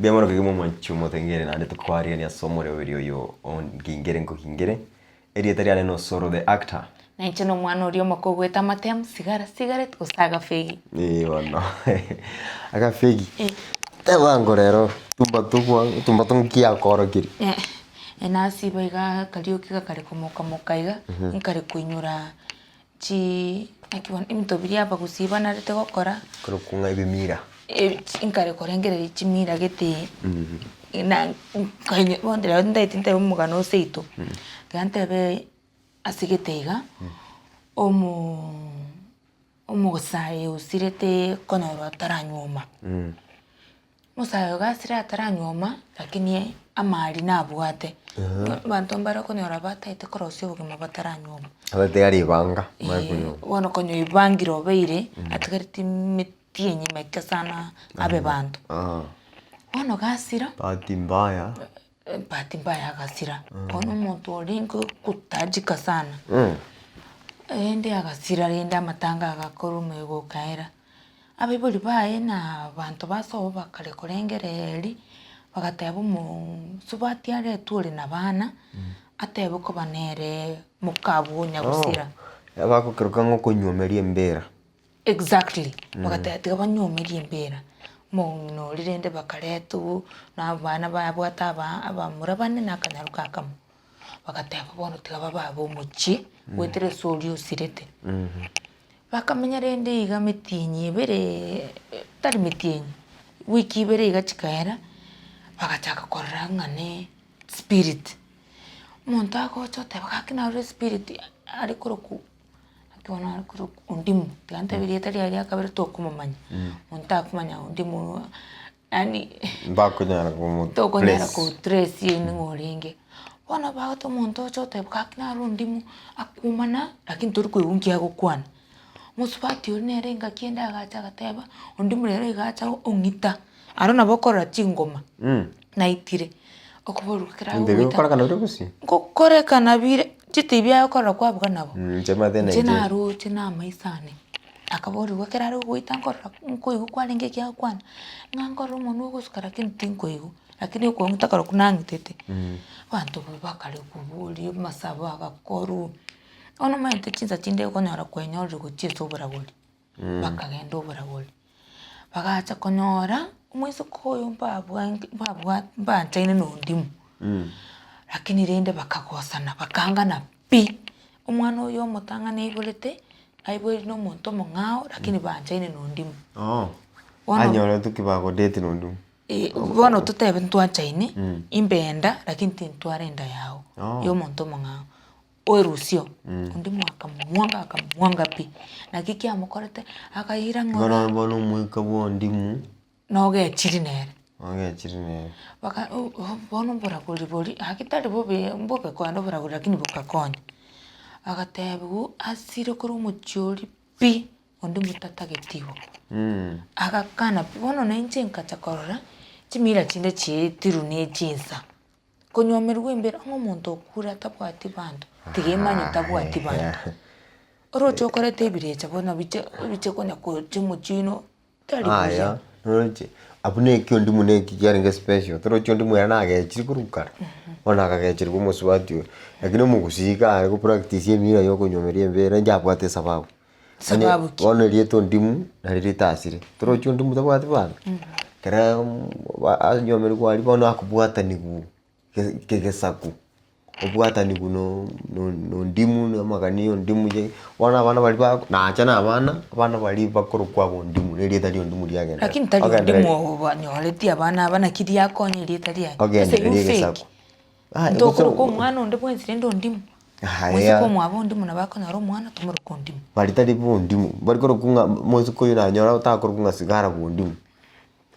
Biamoro kigimo mwanchumo tengere na ndeto kwaria ni asomore wirio yo on gingere ngo gingere. Eri etari no Osoro the actor. Na ichino mwana uri omako Getamutamu Sigara cigarette gusaga fegi. Wana. Aga fegi. Tebango rero tumba tungia koro kiri. Enasi baiga kaliokiga kare komoka mokaiga nkare kuinyura chi akiwa imtobiria ba Gusii bana rete gokora. Koro kunga ibimira. Nkare korengere chimira gete. Na kanye wondera ndaitinte umugano seito. Gante be asigiteiga Gusii usirete konoro ataranyoma. Musayo gasira ataranyoma lakini amari nabwate. Bantu mbara konora bataite korosio bugima bataranyoma. Abate ari banga makunyo. Wono konyo ibangiro beire atgariti mitienye meka sana abe bantu. Wono gasira bahati mbaya gasira. Wono muntu oringo kutajika sana. Ende agasira rende amatanga agakoro mego kaera. Abibuli bae na bantu baso bakare korengereri bagatebo mu subati are turi na bana atebo ko banere mukabu nyagusira. Abako keruka ngo kunyomeria mbera. Exactly. Bagatete banyomeria mbera. Mono rirende bakaretu na bana babwata aba murabane na kanyaruka kamo. Bagatebo bono tigaba babo muchi wetere solio sirete. Bakamenya rende iga mitinyi bere tari mitinyi wiki bere iga chikaera bagachaka korra ngane spirit muntu agochote bagakina ore spirit ari koroku akiona ari koroku undimu tante bere tari ari akabere to kumamanya muntu akumanya undimu yani bakonyara ko to konyara ko stress yini ngoringe wana bato muntu agochote bagakina undimu akumana lakini turi kuungia gukwana musubati unere ngakienda agacha gateba undi murero igacha ongita arona bokora chingoma naitire okuborukira ndebe ukora kana uri Gusii ngokore kana bire chitibya ukora kwabuka nabo chema thena chena ru chena maisane akabori gwekera ari guita ngora nkoigu kwalenge kya kwana ngangora umuntu ugusukara kintinkoigu lakini uko ngitakara kunangitete bantu bakare kuburi masabo agakoru ono maite chinza chinde konyora kwenyora guchiso buraguri bakagenda oburaguri bagacha konyora umwiso koyo mbabwa chaine no ndimu lakini rende bakagosana bakangana pi umwana oyo mutanga neibulete aibuli no muntu mongao lakini banchaine no ndimu anyora tukibago date no ndimu bono tutebe ntwa chaine imbenda lakini tintwarenda yao yo muntu mongao oerusio undi mwanga pi na kiki amukorete akahira ngora bono mwika bondimu noge chirinere baka bono bori akitari bobe kwando bora lakini bukakonya agatebu asire kuri umuchori pi undi mutata getibo agakana bono nenche nkachakorora chimira chinde chitiru ne chinsa konyomerwe imbere umuntu okura tabwati bantu tigemanyo tabwati bantu orocho korete birecha bona biche konya ko chimuchino tari aya noroche abune kyondi muneki kyaringe special torocho ndi mwana agechiri kurukara ona akagechiri kumusubati lakini mu Gusii ari ku practice yemira yo konyomeria imbere njabwate sababu ona rieto ndimu na ritasire torocho ndimu tabwati bantu kera anyomeri kwali bono akubwata nigu kegesaku obwata ni kuno no ndimu na maganiyo ndimu je wana bana bali ba na acha na bana bali bakoro kwabo ndimu neri tali ndimu lyagenda lakini tali ndimu banyoleti abana kidi yakonye litali gesaku ndokoro ko mwana onde bwenzire ndo ndimu mwese ko mwabo ndimu na bako na ro mwana tumuru ko ndimu bali tali bo ndimu bali koro kunga mwese ko yuna nyora utakoro kunga sigara bo ndimu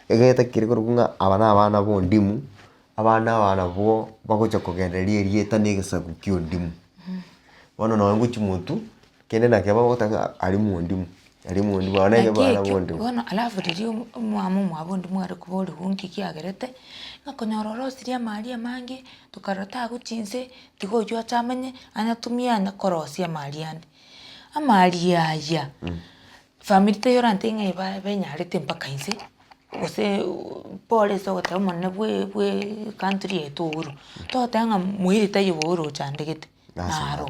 egeta kirikoro kunga abana bo ndimu abana bo bagocha kugenderia rieta negesaku kyo ndimu bono no nguchi muntu kende na keba gota ari mu ndimu bana ye bana bo ndimu bono alafu rio mwabo ndimu ari kubori hunki kyagerete ngakonyororo siria maria mangi tukarata guchinse tigojo acamenye anatumia na korosia mariandi amaria ya family te yorante ngai ba benyarete mpaka inse ose pole so goteba monne bwe country yetu uru totanga muhiri tayo uru chandegete naro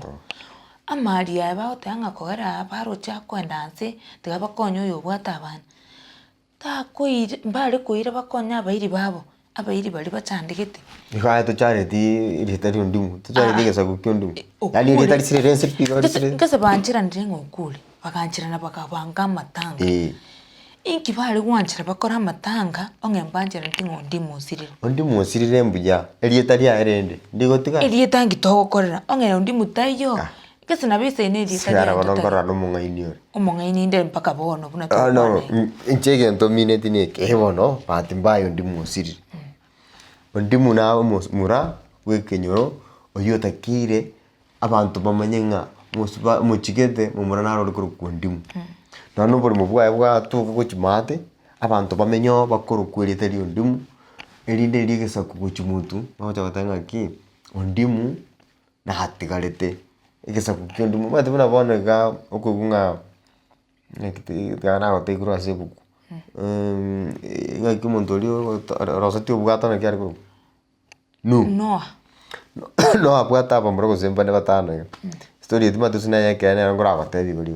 amari aba otanga kogera baro cha kwenda nse tigaba konyo yo bwata abana ta koire mbale koire bakonya abairi babo abairi bali bachandegete ikaya to charity iritari ndimu to charity gesa kukyondu yani iritari sirense piro ngase banchira ndengo kule bakanchira na bakabanga matanga inki bali gwanchira bakora matanga ongembanjira ndingo ndimu osirire mbuya erietari arende ndigotiga erietangi togokorera ongera ndimu tayo ngase nabise ine erietari Sigara banongora no mungaini ore omungaini nde mpaka bono buna to no inchege ntomine tine kebono patimbayo ndimu osirire ondimu na mura wekenyoro oyotakire abantu bamanyenga muchigete mumura naro rikuru kundimu nano buri mubwaye bwatu kuchimate abantu bamenyo bakuru kwirite ri ondimu erinde rigesa kuchimutu bacha batanga ki ondimu na hatigarete igesa kukyondimu bate buna bonega okugunga nekiti gana gotekuru asebuku ngaki montorio rosati obwata na kyari ku no abwata bamro gozemba ne batana story etima tusina yake yana ngora batebi buri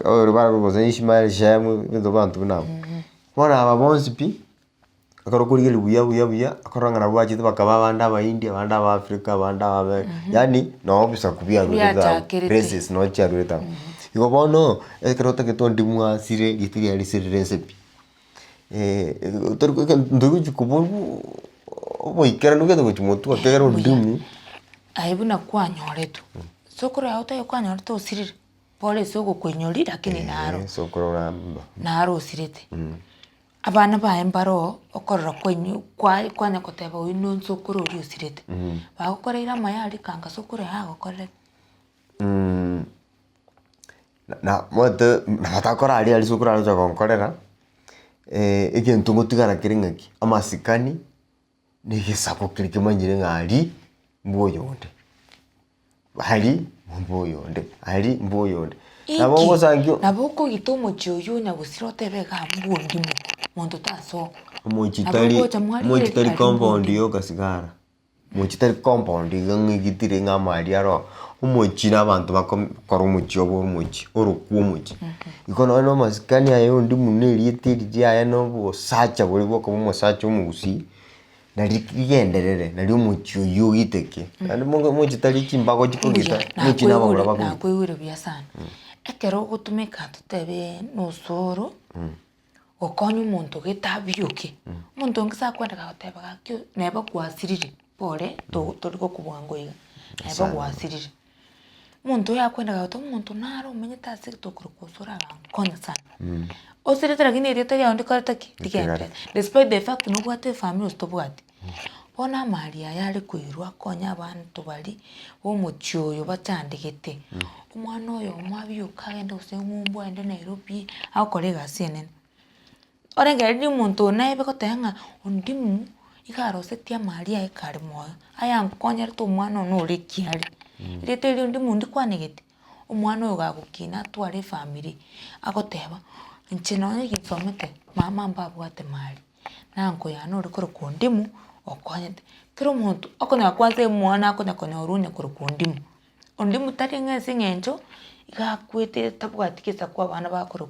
rubara goze Ishmael Shemu bindo bantu nabo bona ababonzi pi akarokurigeli buya akarangana bwachite bakaba banda ba India banda ba Africa banda ba yani no bisa kubia rureta princess no cha rureta iko bono ekrota ke tondi mwa sire gitiri ali sire recipe ndugu chikubu oboikera nugeto kuchimotu akegera ondimu aibuna kwanyoretu sokoro auta kwanyoretu osirire pole soko kwenyori lakini naro sokoro namba naro osirete abana ba embaro okorora kwenyu kwanya koteba uyu sokoro uri osirete bagokoreira mayari kanga sokoro yagokorere na moto na batakora ali sokoro aja konkorera ikintu ngutigara kiringaki amasikani nigisako kirike manyire ngari mboyonde hari mboyonde hari mboyonde nabongo sangyo naboko gitomo choyo na gusirote bega mbundi mu mondo taso mochitari compound yo kasigara mochitari compound gangi gitire ngamari aro umuchi nabantu bakora umuchi obo umuchi orukuo umuchi ikono no masikani ayo ndimu neriyetiri aya no bo sacha buri boko mu sacha umugusi narigenderere nari umuchi uyu giteke kandi mochitari chimbago chikogita muchi nababura bako nakwewire byasana ekero gutumika tutebe n'Osoro okonyu muntu gitabyuke muntu ngisa kwenda guteba gakyo neba kwasirire pole toriko kubwangoiga neba kwasirire muntu yakwenda gato muntu naro umenye tasi tokuru kusura konya sana osirete lakini irete ya ndiko ataki tikende despite the fact no gwate family stobwati bona Maria yari kwirwa konya abantu bali bo mucyoyo batandikete umwana oyo mwabyuka genda usengumbo ende Nairobi akore gasene orenge ndi muntu naibe kotenga ondimu igaro setia Maria ekari moyo aya nkonya to umwana no rekiari irete ndi mundi kwanegete umwana oyo gagukina tware family akoteba nchino gitsomete mama mbabwate mali nanko yano rikoro kondimu okonyete kero muntu akona kwanze mwana akona konya urunya koro kondimu ondimu tari ngese ngenjo igakwete tabwatikisa kwa bana bakoro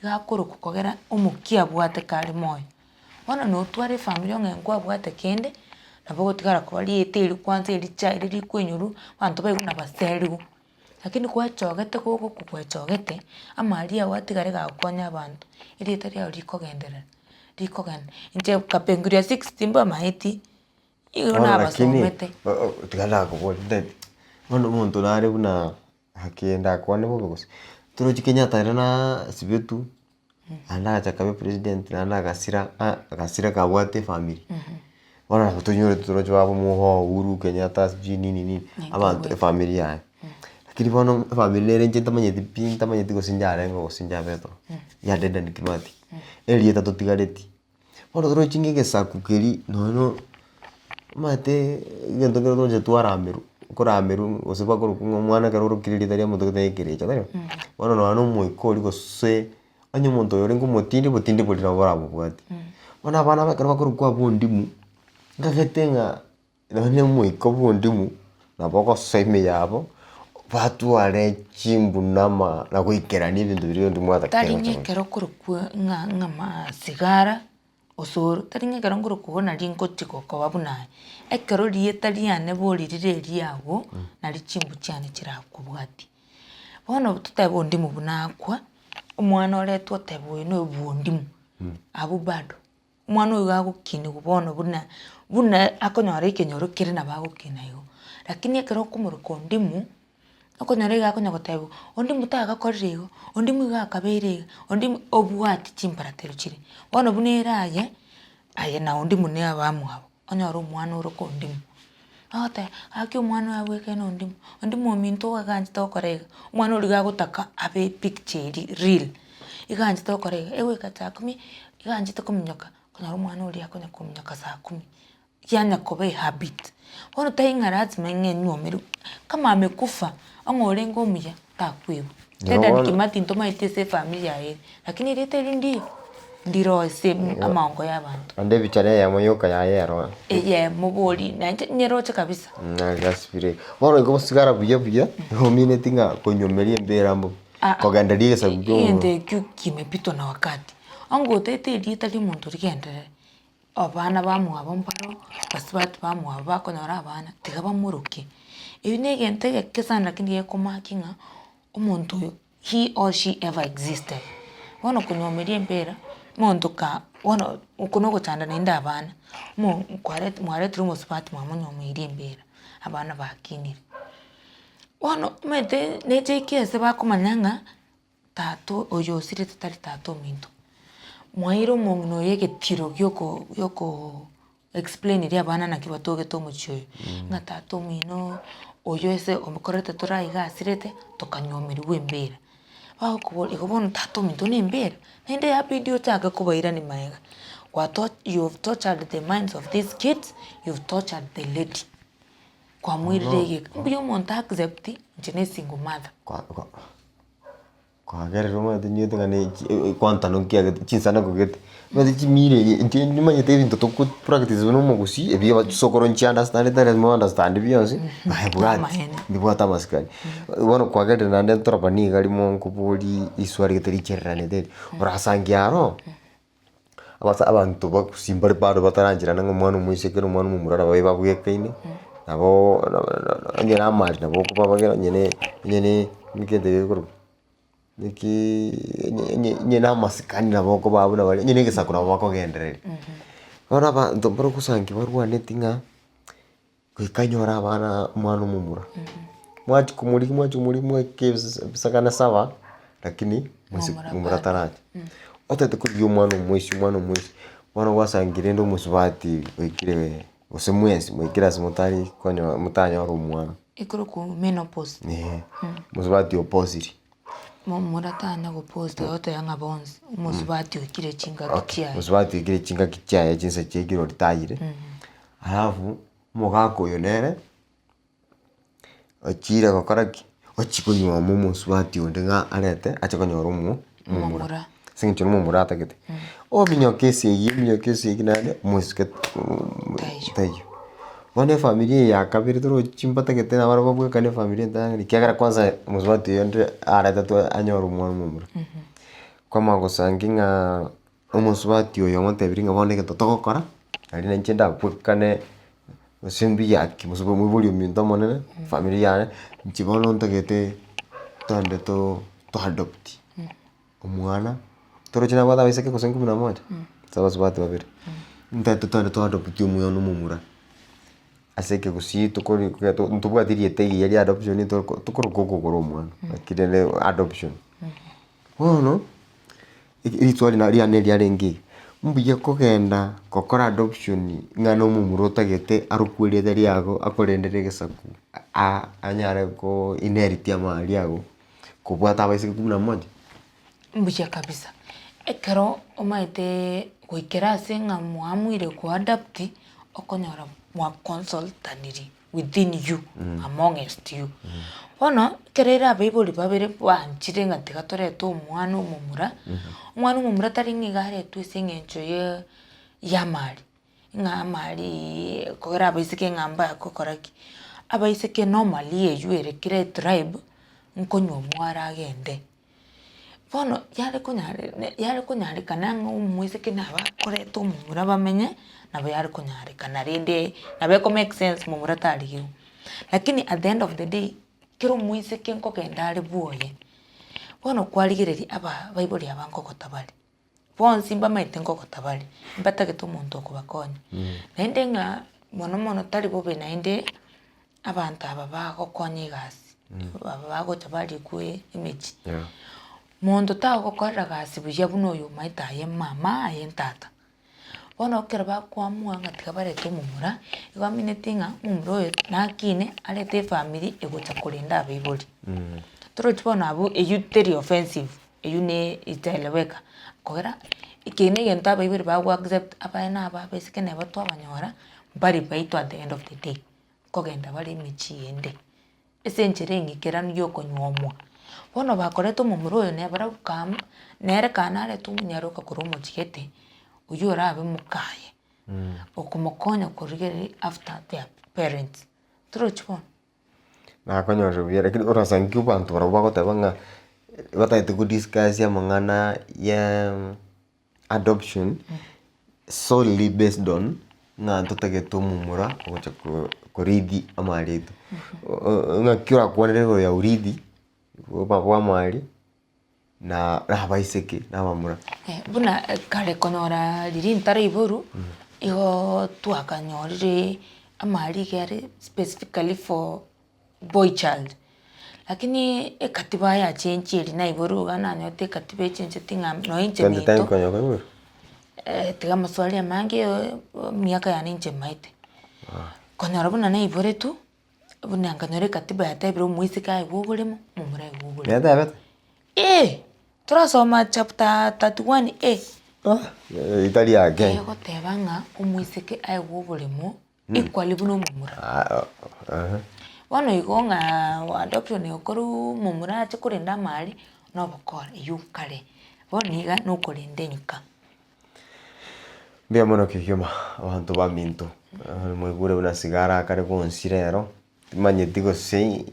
igakoro kukogera umukia bwate kali moyo wana no tware family ngengwa bwate kende nabo tigara ko bali eteri kwanze richa riri kwenyuru bantu bayuna baserigo lakini kwa chogete koko kukwechogete amaria watigare gakonya abantu iri tari rikogendera rikogenda nje kapenguria 60 mba maheti igona abasomete tigala ko bonde ono muntu nare buna hakienda kwane bogose turo Kenyatta na sibetu anda chakabe president anda gasira kabwate family wana tutonyore turo chwabo muho Uhuru Kenyatta nini abantu family yae lakini bono family nere ntamanyeti pinta manyeti gosinjare ngo gosinjabe to ya denda nikimati elieta totigareti bono turo chinge gesakukeri no mate gento kero tonje twarameru korameru oseba korukunga mwana karo rukiritaria muto ketekerecha tayo bono no moikori gose anyo muntu yore ngumutindi butindi buri na bora bubwati Ona bana bakara bakuru kwa bondimu. Ngagetenga none muiko bondimu na boko seme yabo. Batu wale chimbu nama na kuikerania ibintu biri ndi mwata tari ngekero kurukwa nga sigara Osoro tari ngekero ngurukwa na ringo tiko kwa babuna ekero rieta riane boririre riago na richimbu cyane kirakubwati bono tutebo ndimu bunakwa umwana oretwa tebo no bundimu abu bado umwana uyu gagukini gubono buna akonyora ikenyoro kire na bagukina yo lakini ekero kumuruko ndimu akonyora gakonya gotebo ondimu taga korrego ondimu gakabere ondimu obwati chimparatero chire bono buneraye aye na ondimu ne abamu abo onyora umwana uruko ondimu ate aki umwana wabweke no ondimu ominto waganje tokorega umwana uri gagutaka abe picture real iganje tokorega ewe katakumi iganje tokumnyoka konyora umwana uri akonya kumnyoka saa 10 yanya kobe habit bono taingarazi menge nyomeru kama amekufa angore ngomuya takwiwe tenda nikimati ntoma itese familia ye lakini rete ndio ndiro se amango y'abantu ande bichane ya moyoka ya yero ye muboli na nyeroche kabisa na gaspire bono iko sigara buye homine tinga konyomerie mbera mbo kogandalie sabugo ende kimepitwa na wakati ango tete dieta li muntu rigendere abana bamu abombaro basibatu bamu abakonyora abana tigaba muruki ibine gente kesana kindi yekomakinga umuntu he or she ever existed wono kunyomerie mbera muntu ka wono ukuno gutanda nenda abana mo mware trumo spati mwa munyomerie mbera abana bakinire wono mete neje kese bakomanyanga tato oyo sire tatari tato minto mwairo mongno yegetiro yoko explain iri abana nakibatoge tomuchoyo nga tato mino oyo ese omukorete turaiga sirete tokanyomeri wembera bakubona ikobona tato minto nembera nende ya video taga kubaira ni maega you have tortured the minds of these kids, you've tortured the lady kwa mwirege mbiyo monta accept njene single mother kwa gere roma tinyote ngane kwanta nonkia chinsana kugete mate chimire ndi manyete bintu to practice no mogusi ebi ba sokoro nchi understand that mo understand biyonse ndi bwata maskani wono kwa gere nande torapani gali mo nkubuli iswari geteri cherrane de orasangiaro abasa abantu bakusimbare bado batarangira nango mwana umwisekero mwana umurara babe babuyekaine nabo nyera amari nabo kuba bagera nyene mikende gikuru niki nyena masikani nabo ko babu na bali nyene gisakura bako genderere ora ba ndomboro kusangi barwane tinga kwikanyora abana mwana umumura mwachi kumuri mweke bisakana sawa lakini mumura taraje otete kuri umwana umwishi mwana wasangire ndo musubati wikire usemwezi mwikira simutari konyo mutanya wako umwana ikuru ku menopause musubati opposite muratanya guposta yote yanga bonzi musubati wikire chinga kichaya musubati wikire chinga kichaya chinse chegiro litayire alafu mugako yonere ochira gokoraki ochikunywa mu musubati ondenga arete achakonyora mumura singi mumura atakete minyo kesi nane musket tayo wane familia ya kabiri toro chimpata kete na baro bwa kane familia ndani kiagara kwanza musubati yonde arete to anyora mumura kwa mago sanginga musubati yo monte biringa bone ke totokora ali na nchenda kwekane simbi yaki musubo mubuli minto monene familia yane nchibono ntakete tande to adopt umwana toro china bata baise ke kosengu na moja sababu subati babiri ntatu tande to adopt umuyo no mumura aseke Gusii tukori ntubwa diriete yari adoption tukoro koko umwana akidene adoption wono itwali na ria neli arengi mbuye kogenda kokora adoption ngano mumuro tagete arukwire theri yago akorendere gesaku anyare ko inherit ya mali yago kubwata baise kumuna moja mbuye kabisa ekero omaite goikera senga muamwire ku adapt okonyora mwa consultaniri within you amongst you Ono kerera Bible babere banchire ngatiga toreto umwana umumura tari ngigare twisingencho ye yamari ngamari kogera abaiseke ngamba kokoraki abaiseke normally ejuere kire tribe nkonyo mwara agende bono yare kunyare kana umuiseke naba koreto mumura bamenye nabo yare kunyare kana rinde nabe ko make sense mumura tariyo lakini at the end of the day kiro umuiseke nkogenda ari buoye bono kwarigireri aba baibuli abanko gotabari bonsi mba maite nkoko tabari mbatagete umuntu okubakonya naende nga mono tari bobe naende abantu aba bagokonya igasi aba bagocha bari kwe image muntu tagokorera gasi buya buno uyu maita ye mama ye ntata bono okera bakwamua ngatiga barete omumura igaminetinga mumuro oyo nakine arete family egocha kurinda abaibuli turotibona abo eyuteri offensive eyune iteleweka kogera ikene genta baibiri bago accept abana aba besike ne bato abanyora bari baito at the end of the day kogenda bari michiende esenjere ngikera nyo konyomwa bono bakoreto mumuro yo ne bara kam nere kanare tumunyaroka kuromo chigete uyora abe mukaye okumukonya kurigeri after their parents trochon na konyoro bia lakini orasangiu bantu barabo tabanga bataite ku discuss ya mangana ya adoption solely based on nga ntotageto mumura ocha koridi amaritu nga kiora kwanere ya uridi baba mari na baiseke na mamura buna kare konora riri ntare iboru igo twakanyorire amari gere specifically for boy child lakini ekatiba ya change ri na iboru gana nyote katiba change tinga no inche mito tiga maswali ya mangi miaka ya ninche maite konyora buna na ibore tu buna nganyore katiba ya taibro muisika igugulemo mumura igugulemo ya davet turasoma chapter 31 Italia again ego tebanga umuisike aigugulemo equally buno mumura wano igonga adoption yokoru mumura chikurinda mali no bokora yukare boniga no kurinde nyuka bia mono kihyoma abantu baminto mwigure una sigara kare konsirero manyeti go sei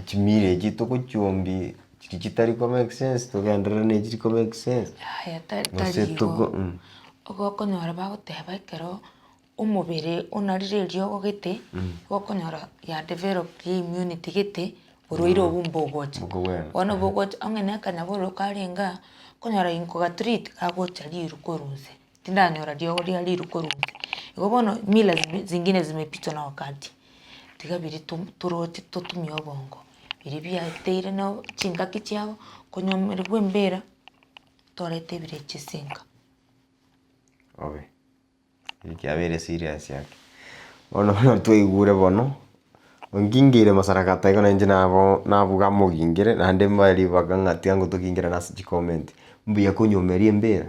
chimire jito ko chombi chitari ko make sense to gandra ne jito make sense ya tari ogo konyora bagoteba kero umubiri unarire ryo gete gokonyora ya develop immunity gete uruiro bumbogocha ono bogocha angene kanyaboro karenga konyora inko treat kagocha liru koruze tindanyora ryo liru koruze igobono mila zingine zimepitwa na wakati tigabiri turote totumyo bongo biri bya teire no chinga kichabo konyomere gwembera torete bire chisinga obe ikiabere serious yake ono tuigure bono ngingire masarakata iko nanje nabuga mugingire nande mbali bagangati yango tukingira nasi comment mbuya kunyomerie mbera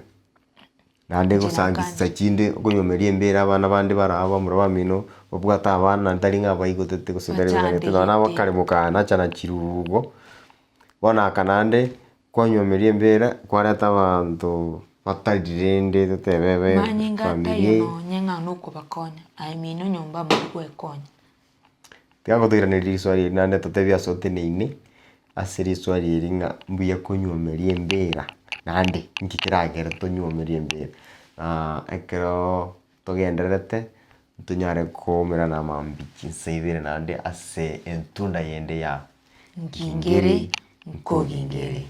nande gusangisa chinde kunyomerie mbera abana bandi baraba muraba mino obwata abana ndaringa bayigotete gusindarira neto nabo kare mukana chana chirugo bona kanande kunyomerie mbera kwareta abantu batarirende tutebebe familia nyenga nuko bakonya mino nyomba mugwe konya tiago tuiraniri swali nande tutebia sote neine asiri swali ringa mbuya kunyomerie mbera nande nkikiragera tunyomerie mbera ekero tugenderete tunyare komera na mambichi nsebere nande ase entunda yende ya ngingere nkogingere